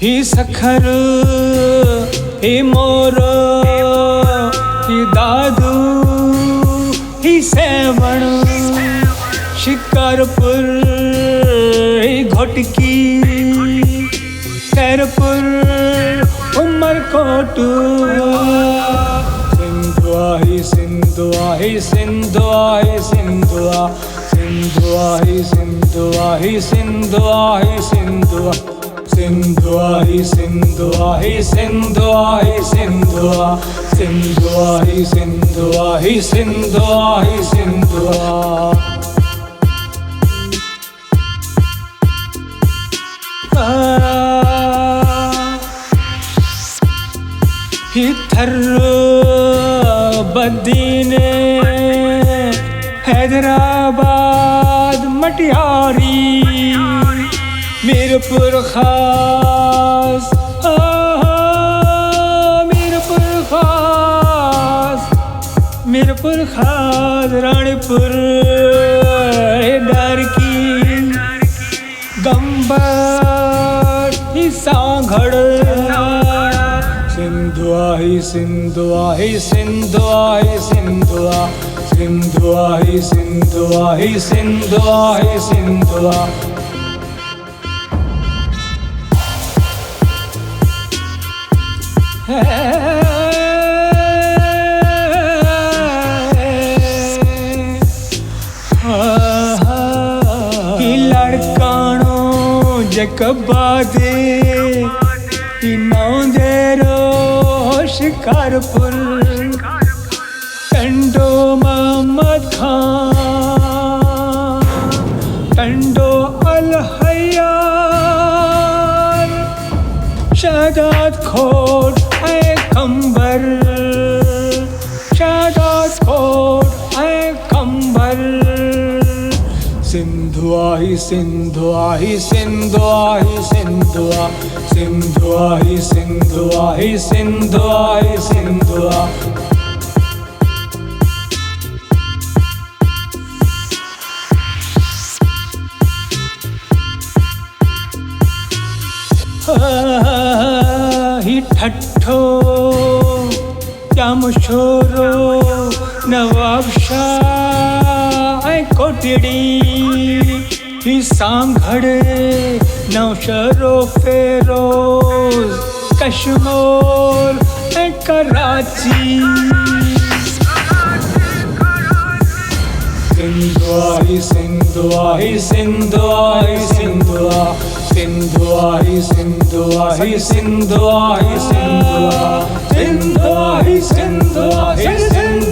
ही सखर ही मोर ही दादू ही सेवण शिकारपुर ही घोटकी खैरपुर उमरकोट सिंधुआ ही सिंधुआ ही सिंधुआ ही सिंधुआ सिंधुआ ही सिंधुआ ही सिंधुआ ही सिंधुआ सिंधुआ ही सिंधुआ ही सिंधुआ ही सिंधुआ सिंधुआ ही सिंधुआ ही सिंधुआ ही सिंधुआ ही थर बदीने हैदराबाद मटियारी मीरपुर खास मीरपुर खास रानीपुर डारकी गंबर ही सांगड़ सिंधुआ ही सिंधुआ ही सिंधुआ ही सिंधुआ सिंधुआ ही सिंधुआ ही सिंधुआ ही सिंधुआ लड़कानो जकबादे नौंदेरो शिकारपुर टंडो मोहम्मद खान टंडो अल हयार शादात खोट ऐ कंबर शादात खोट ऐ कंबर सिंधुआ ही सिंधुआ ही सिंधुआ ही सिंधुआ सिंधुआ ही सिंधुआ ही सिंधुआ ही सिंधुआ ही ठट्ठो चामुशोरो नवाब शाह कोटड़ी ही सांगड़ नौशरो फेरोज कश्मीर कराची सिंधुआ ही सिंधुआ ही सिंधुआ ही सिंधुआ सिंधुआ ही सिंधुआ ही सिंधुआ ही सिंधुआ सिंधुआ ही सिंधुआ ही सिंधुआ